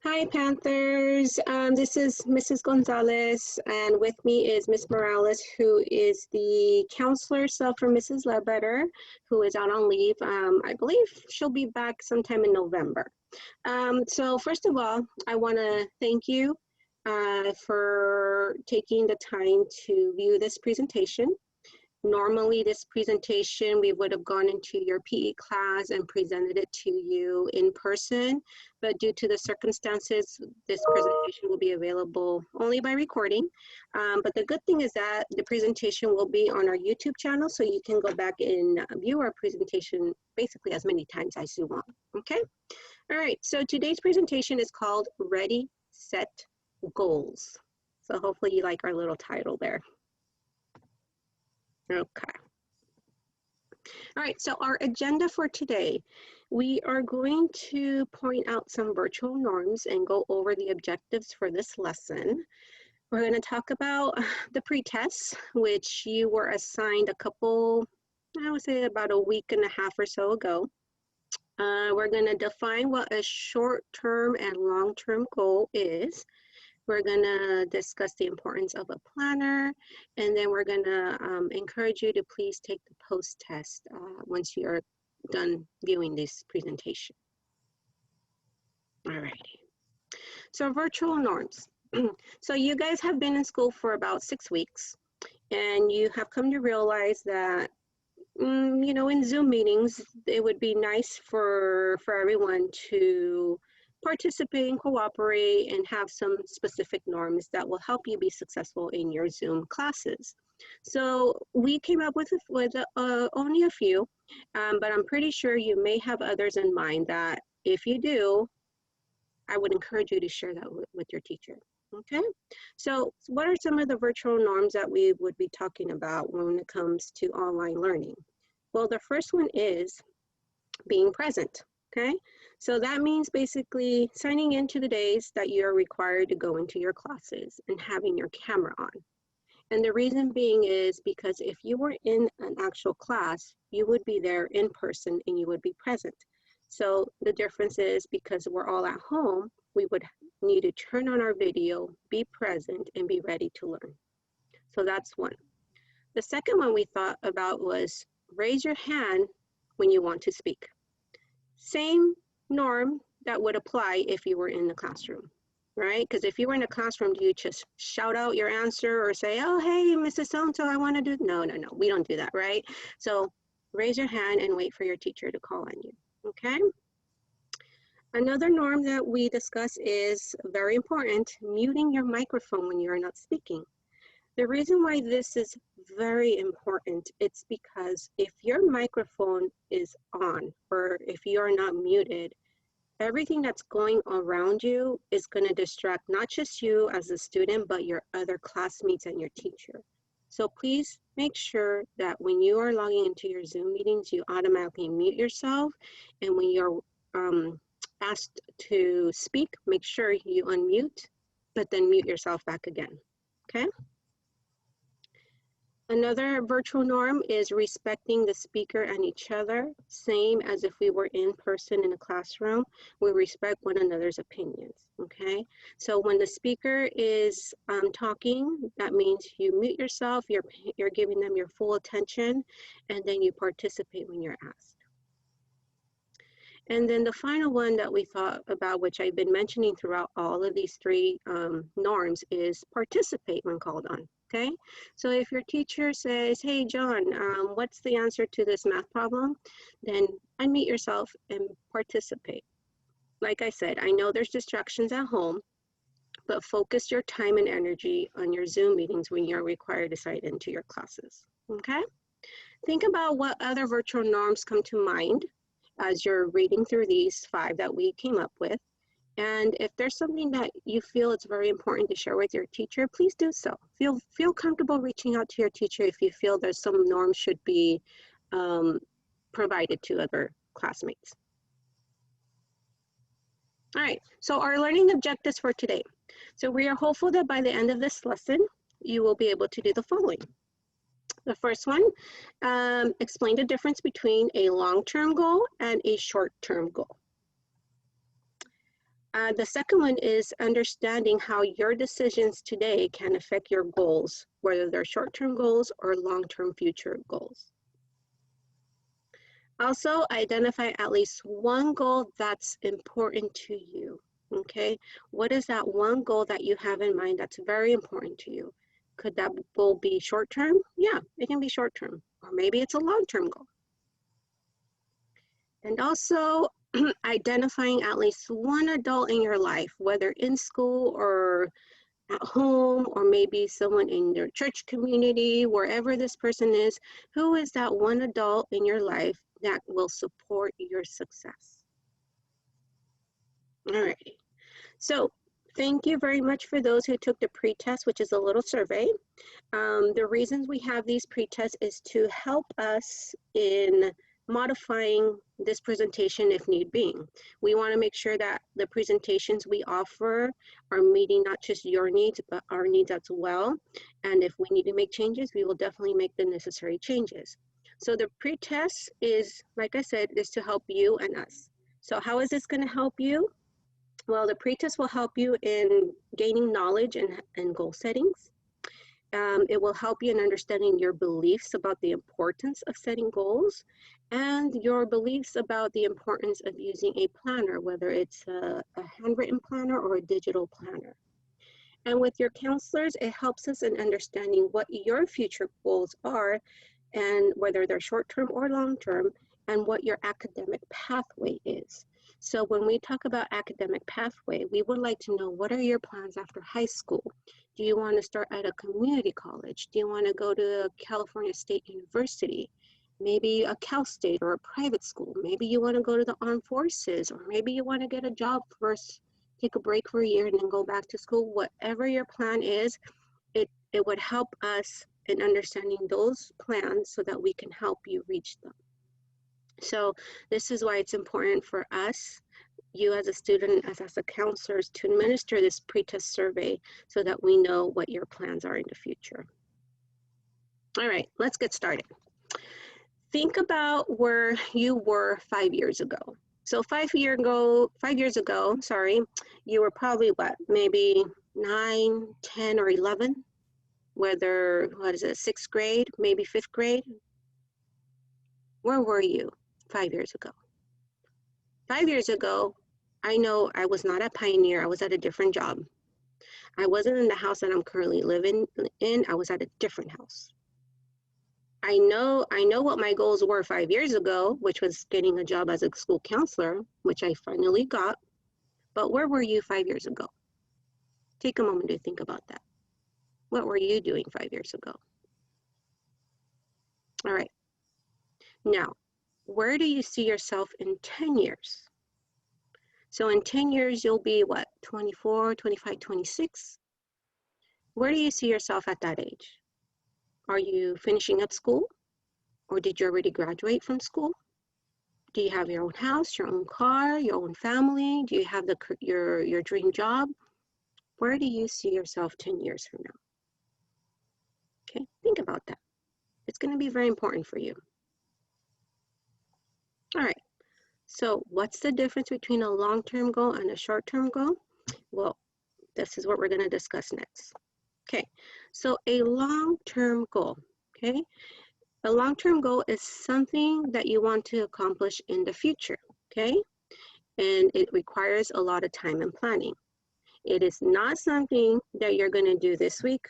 Hi, Panthers. This is Mrs. Gonzalez, and with me is Miss Morales, who is the counselor sub for Mrs. Ledbetter, who is out on leave. I believe she'll be back sometime in November. So first of all, I want to thank you for taking the time to view this presentation. Normally, this presentation, we would have gone into your PE class and presented it to you in person, but due to the circumstances, this presentation will be available only by recording. But the good thing is that the presentation will be on our YouTube channel, so you can go back and view our presentation basically as many times as you want, okay? All right, so today's presentation is called Ready, Set, Goals. So hopefully you like our little title there. Okay. All right, so our agenda for today, we are going to point out some virtual norms and go over the objectives for this lesson. We're going to talk about the pre-tests, which you were assigned a couple, I would say about a week and a half or so ago. We're going to define what a short-term and long-term goal is. We're going to discuss the importance of a planner, and then we're going to encourage you to please take the post-test once you're done viewing this presentation. All righty. So virtual norms. So you guys have been in school for about 6 weeks, and you have come to realize that, you know, in Zoom meetings, it would be nice for everyone to participate and cooperate and have some specific norms that will help you be successful in your Zoom classes. So we came up with only a few, but I'm pretty sure you may have others in mind that if you do, I would encourage you to share that with your teacher, okay? So what are some of the virtual norms that we would be talking about when it comes to online learning? Well, the first one is being present. Okay, so that means basically signing into the days that you're required to go into your classes and having your camera on. And the reason being is because if you were in an actual class, you would be there in person and you would be present. So the difference is because we're all at home, we would need to turn on our video, be present, and be ready to learn. So that's one. The second one we thought about was raise your hand when you want to speak. Same norm that would apply if you were in the classroom, right? Because if you were in a classroom, do you just shout out your answer or say, oh, hey, Mrs. So-and-so, I want to do, no, we don't do that, right? So raise your hand and wait for your teacher to call on you, okay? Another norm that we discuss is very important, muting your microphone when you are not speaking. The reason why this is very important, it's because if your microphone is on or if you are not muted, everything that's going around you is going to distract not just you as a student, but your other classmates and your teacher. So please make sure that when you are logging into your Zoom meetings, you automatically mute yourself. And when you're asked to speak, make sure you unmute, but then mute yourself back again, okay? Another virtual norm is respecting the speaker and each other, same as if we were in person in a classroom. We respect one another's opinions, okay? So when the speaker is talking, that means you mute yourself, you're giving them your full attention, and then you participate when you're asked. And then the final one that we thought about, which I've been mentioning throughout all of these three norms, is participate when called on. Okay, so if your teacher says, hey, John, what's the answer to this math problem? Then unmute yourself and participate. Like I said, I know there's distractions at home, but focus your time and energy on your Zoom meetings when you're required to sign into your classes, okay? Think about what other virtual norms come to mind as you're reading through these 5 that we came up with. And if there's something that you feel it's very important to share with your teacher, please do so. Feel comfortable reaching out to your teacher if you feel there's some norms should be provided to other classmates. All right, so our learning objectives for today. So we are hopeful that by the end of this lesson, you will be able to do the following. The first one, explain the difference between a long-term goal and a short-term goal. The second one is understanding how your decisions today can affect your goals, whether they're short-term goals or long-term future goals. Also, identify at least one goal that's important to you, okay? What is that one goal that you have in mind that's very important to you? Could that goal be short-term? Yeah, it can be short-term, or maybe it's a long-term goal. And also, identifying at least one adult in your life, whether in school or at home, or maybe someone in your church community, wherever this person is, who is that one adult in your life that will support your success? All right. So thank you very much for those who took the pretest, which is a little survey. The reasons we have these pretests is to help us in modifying this presentation if need be. We want to make sure that the presentations we offer are meeting not just your needs, but our needs as well. And if we need to make changes, we will definitely make the necessary changes. So the pretest is, like I said, is to help you and us. So how is this going to help you? Well, the pretest will help you in gaining knowledge and goal settings. It will help you in understanding your beliefs about the importance of setting goals and your beliefs about the importance of using a planner, whether it's a handwritten planner or a digital planner. And with your counselors, it helps us in understanding what your future goals are and whether they're short-term or long-term, and what your academic pathway is. So when we talk about academic pathway, we would like to know, what are your plans after high school? Do you want to start at a community college? Do you want to go to California State University? Maybe a Cal State or a private school? Maybe you want to go to the armed forces, or maybe you want to get a job first, take a break for a year and then go back to school. Whatever your plan is, it would help us in understanding those plans so that we can help you reach them. So this is why it's important for us, you as a student, as a counselors, to administer this pretest survey so that we know what your plans are in the future. All right, let's get started. Think about where you were 5 years ago. So 5 years ago, you were probably what, maybe 9, 10, or 11? Whether, what is it, 6th grade, maybe 5th grade? Where were you 5 years ago? 5 years ago, I know I was not at Pioneer. I was at a different job. I wasn't in the house that I'm currently living in. I was at a different house. I know what my goals were 5 years ago, which was getting a job as a school counselor, which I finally got. But where were you 5 years ago? Take a moment to think about that. What were you doing 5 years ago? All right. Now, where do you see yourself in 10 years? So in 10 years, you'll be what, 24, 25, 26? Where do you see yourself at that age? Are you finishing up school? Or did you already graduate from school? Do you have your own house, your own car, your own family? Do you have your dream job? Where do you see yourself 10 years from now? Okay, think about that. It's going to be very important for you. All right, so what's the difference between a long-term goal and a short-term goal? Well, this is what we're going to discuss next. Okay, so a long-term goal, okay? A long-term goal is something that you want to accomplish in the future, okay? And it requires a lot of time and planning. It is not something that you're going to do this week,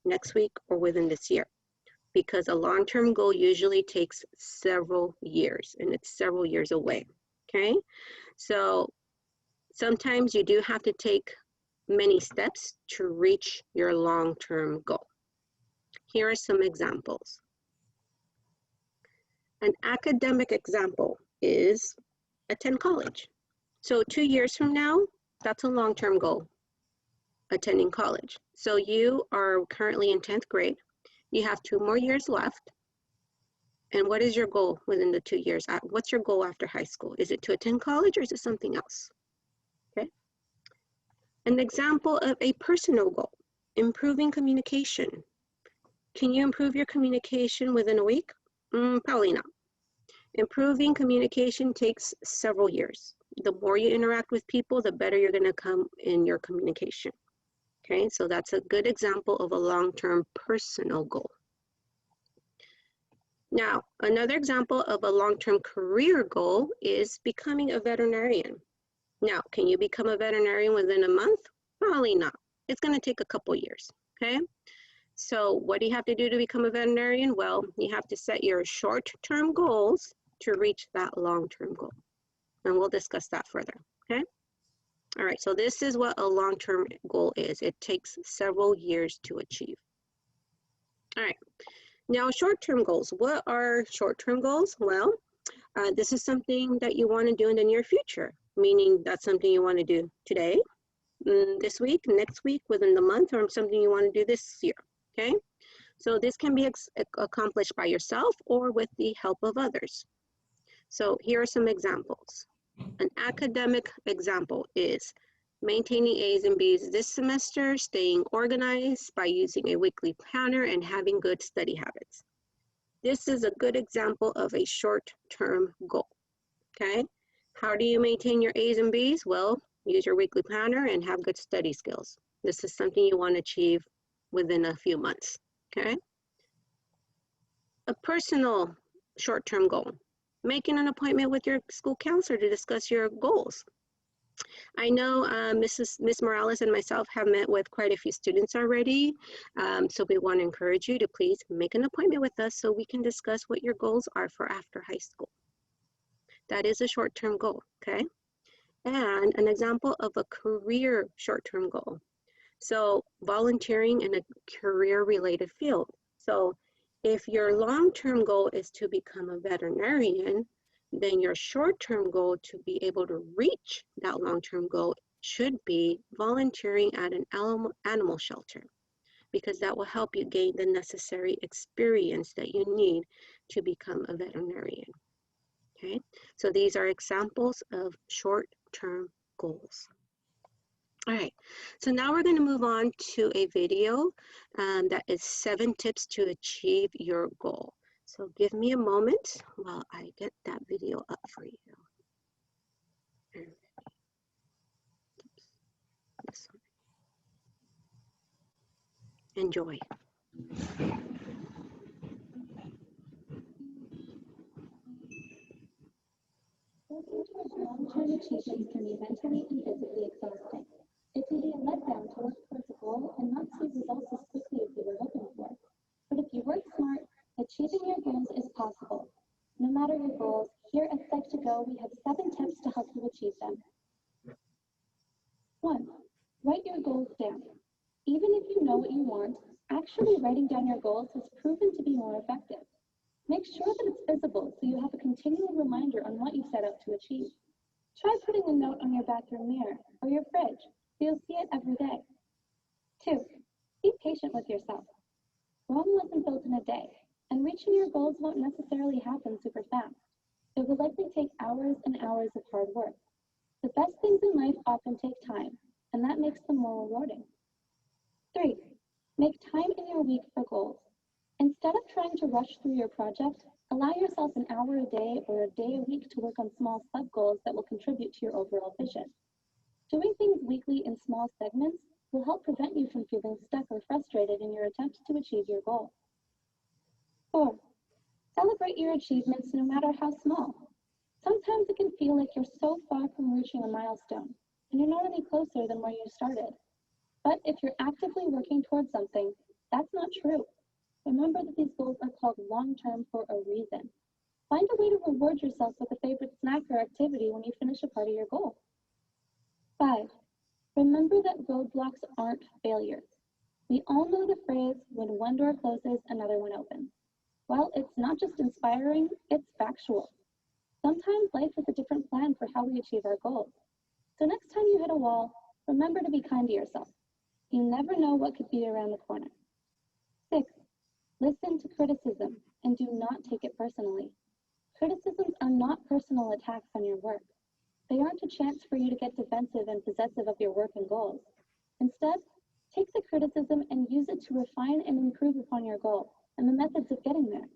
next week, or within this year, because a long-term goal usually takes several years, and it's several years away, okay? So sometimes you do have to take many steps to reach your long-term goal. Here are some examples. An academic example is attend college. So 2 years from now, that's a long-term goal, attending college. So you are currently in 10th grade. You have 2 more years left. And what is your goal within the 2 years? What's your goal after high school? Is it to attend college, or is it something else? Okay. An example of a personal goal, improving communication. Can you improve your communication within a week? Probably not. Improving communication takes several years. The more you interact with people, the better you're going to come in your communication. Okay, so that's a good example of a long-term personal goal. Now, another example of a long-term career goal is becoming a veterinarian. Now, can you become a veterinarian within a month? Probably not. It's going to take a couple years, okay? So what do you have to do to become a veterinarian? Well, you have to set your short-term goals to reach that long-term goal. And we'll discuss that further, okay? All right, so this is what a long-term goal is. It takes several years to achieve. All right, now short-term goals. What are short-term goals? Well, this is something that you want to do in the near future, meaning that's something you want to do today, this week, next week, within the month, or something you want to do this year, okay? So this can be accomplished by yourself or with the help of others. So here are some examples. An academic example is maintaining A's and B's this semester, staying organized by using a weekly planner, and having good study habits. This is a good example of a short-term goal, okay? How do you maintain your A's and B's? Well, use your weekly planner and have good study skills. This is something you want to achieve within a few months, okay? A personal short-term goal. Making an appointment with your school counselor to discuss your goals. I know Miss Morales and myself have met with quite a few students already, so we want to encourage you to please make an appointment with us so we can discuss what your goals are for after high school. That is a short-term goal, okay? And an example of a career short-term goal. So volunteering in a career-related field. So if your long-term goal is to become a veterinarian, then your short-term goal to be able to reach that long-term goal should be volunteering at an animal shelter, because that will help you gain the necessary experience that you need to become a veterinarian. Okay, so these are examples of short-term goals. All right, so now we're going to move on to a video that is 7 tips to achieve your goal. So give me a moment while I get that video up for you. Enjoy. Working towards long-term achievements can be mentally and physically exhausting. It can be a letdown to work towards a goal and not see results as quickly as you were hoping for. But if you work smart, achieving your goals is possible. No matter your goals, here at Psych2Go we have 7 tips to help you achieve them. 1. Write your goals down. Even if you know what you want, actually writing down your goals has proven to be more effective. Make sure that it's visible so you have a continual reminder on what you set out to achieve. Try putting a note on your bathroom mirror or your fridge so you'll see it every day. 2. Be patient with yourself. Rome wasn't built in a day, and reaching your goals won't necessarily happen super fast. It will likely take hours and hours of hard work. The best things in life often take time, and that makes them more rewarding. 3. Make time in your week for goals. Instead of trying to rush through your project, allow yourself an hour a day or a day a week to work on small sub-goals that will contribute to your overall vision. Doing things weekly in small segments will help prevent you from feeling stuck or frustrated in your attempt to achieve your goal. 4. Celebrate your achievements no matter how small. Sometimes it can feel like you're so far from reaching a milestone, and you're not any closer than where you started. But if you're actively working towards something, that's not true. Remember that these goals are called long-term for a reason. Find a way to reward yourself with a favorite snack or activity when you finish a part of your goal. 5. Remember that roadblocks aren't failures. We all know the phrase, when one door closes, another one opens. Well, it's not just inspiring, it's factual. Sometimes life has a different plan for how we achieve our goals. So next time you hit a wall, remember to be kind to yourself. You never know what could be around the corner. 6. Listen to criticism and do not take it personally. Criticisms are not personal attacks on your work. They aren't a chance for you to get defensive and possessive of your work and goals. Instead, take the criticism and use it to refine and improve upon your goal and the methods of getting there.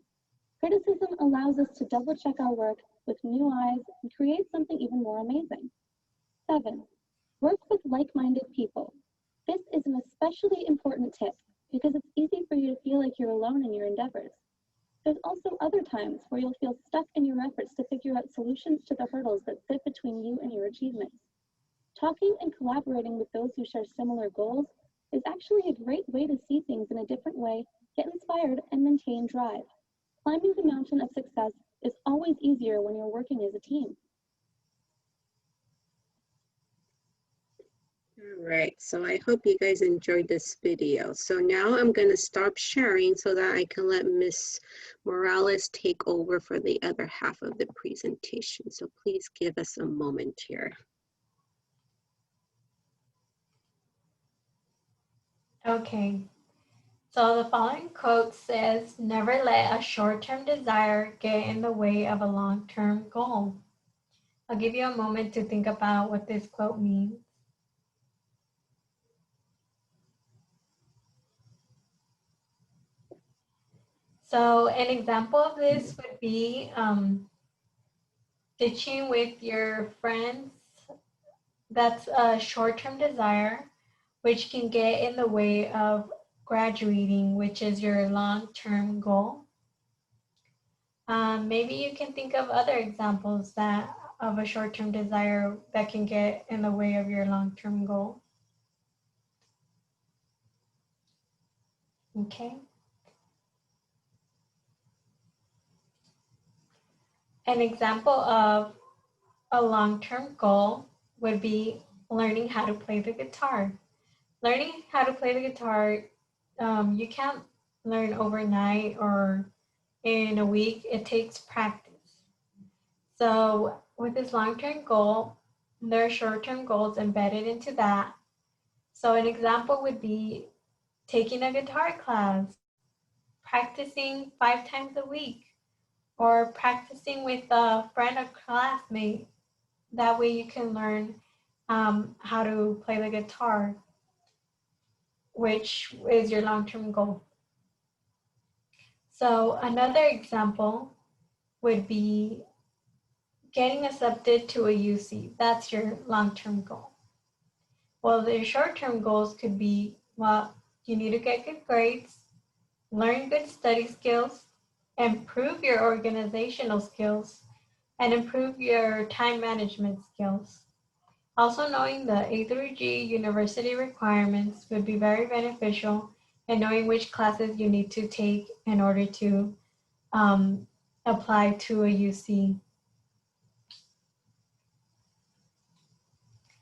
Criticism allows us to double check our work with new eyes and create something even more amazing. 7. Work with like-minded people. This is an especially important tip because it's easy for you to feel like you're alone in your endeavors. There's also other times where you'll feel stuck in your efforts to figure out solutions to the hurdles that sit between you and your achievements. Talking and collaborating with those who share similar goals is actually a great way to see things in a different way, get inspired, and maintain drive. Climbing the mountain of success is always easier when you're working as a team. All right, so I hope you guys enjoyed this video. So now I'm going to stop sharing so that I can let Miss Morales take over for the other half of the presentation. So please give us a moment here. Okay, so the following quote says, "Never let a short-term desire get in the way of a long-term goal." I'll give you a moment to think about what this quote means. So an example of this would be ditching with your friends. That's a short-term desire, which can get in the way of graduating, which is your long-term goal. Maybe you can think of other examples of a short-term desire that can get in the way of your long-term goal. Okay. An example of a long-term goal would be learning how to play the guitar. Learning how to play the guitar, you can't learn overnight or in a week. It takes practice. So with this long-term goal, there are short-term goals embedded into that. So an example would be taking a guitar class, practicing 5 times a week, or practicing with a friend or classmate. That way you can learn how to play the guitar, which is your long-term goal. So another example would be getting accepted to a UC. That's your long-term goal. Well, the short-term goals could be, well, you need to get good grades, learn good study skills, improve your organizational skills, and improve your time management skills. Also, knowing the A through G university requirements would be very beneficial, and knowing which classes you need to take in order to apply to a UC.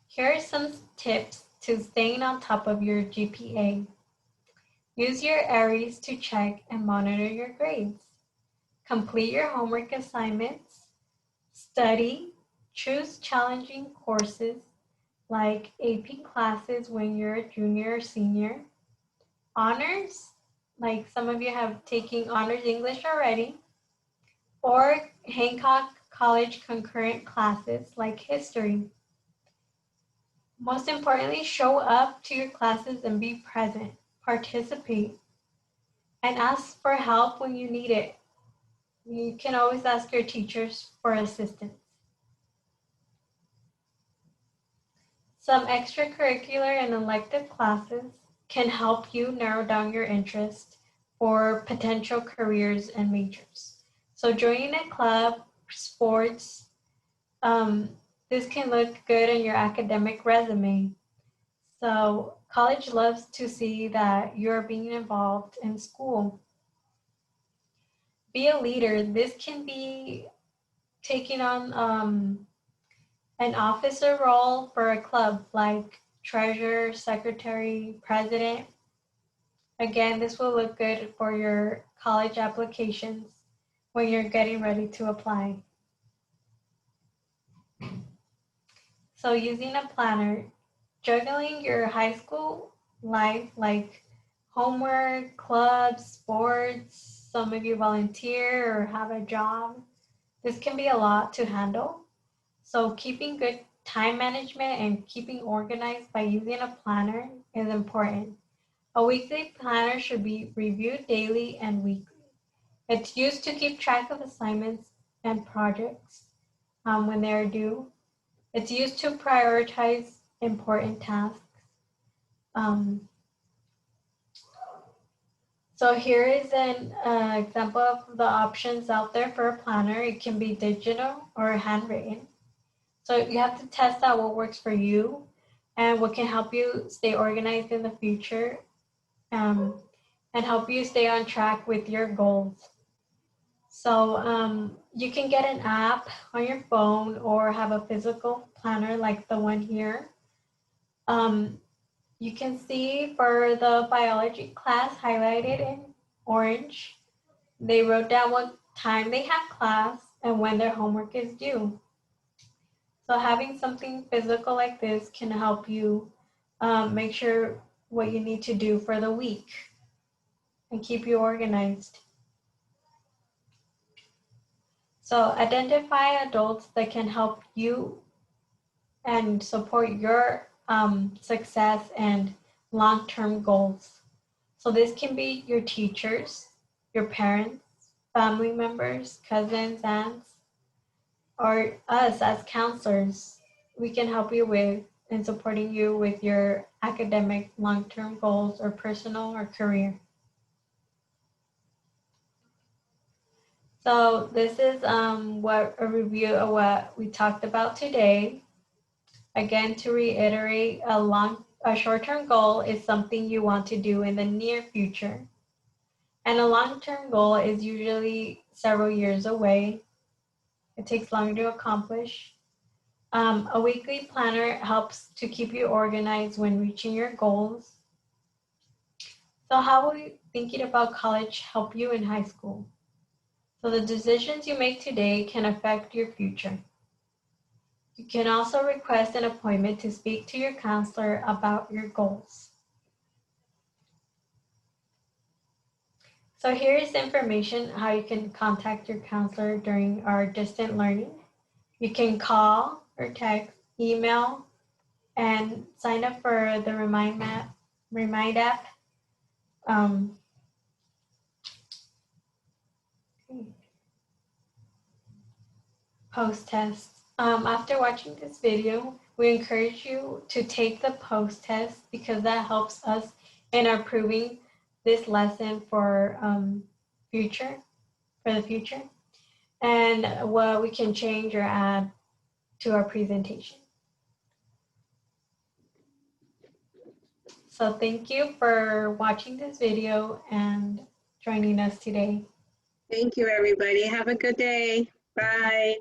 Here are some tips to staying on top of your GPA. Use your ARIES to check and monitor your grades. Complete your homework assignments. Study. Choose challenging courses like AP classes when you're a junior or senior. Honors, like some of you have taken honors English already, or Hancock College concurrent classes like history. Most importantly, show up to your classes and be present, participate, and ask for help when you need it. You can always ask your teachers for assistance. Some extracurricular and elective classes can help you narrow down your interest for potential careers and majors. So joining a club, sports, this can look good in your academic resume. So college loves to see that you're being involved in school. Be a leader. This can be taking on an officer role for a club like treasurer, secretary, president. Again, this will look good for your college applications when you're getting ready to apply. So using a planner, juggling your high school life like homework, clubs, sports, some of you volunteer or have a job. This can be a lot to handle. So keeping good time management and keeping organized by using a planner is important. A weekly planner should be reviewed daily and weekly. It's used to keep track of assignments and projects when they're due. It's used to prioritize important tasks. So here is an example of the options out there for a planner. It can be digital or handwritten. So you have to test out what works for you and what can help you stay organized in the future and help you stay on track with your goals. So you can get an app on your phone or have a physical planner like the one here. You can see for the biology class highlighted in orange, they wrote down what time they have class and when their homework is due. So having something physical like this can help you make sure what you need to do for the week and keep you organized. So identify adults that can help you and support your success and long-term goals. So this can be your teachers, your parents, family members, cousins, aunts, or us as counselors. We can help you with in supporting you with your academic long-term goals or personal or career. So this is what a review of what we talked about today. Again, to reiterate, a short-term goal is something you want to do in the near future. And a long-term goal is usually several years away. It takes longer to accomplish. A weekly planner helps to keep you organized when reaching your goals. So how will thinking about college help you in high school? So the decisions you make today can affect your future. You can also request an appointment to speak to your counselor about your goals. So here is information how you can contact your counselor during our distant learning. You can call or text, email, and sign up for the Remind app. Post test. After watching this video, we encourage you to take the post test because that helps us in improving this lesson for the future, and what we can change or add to our presentation. So thank you for watching this video and joining us today. Thank you, everybody. Have a good day. Bye.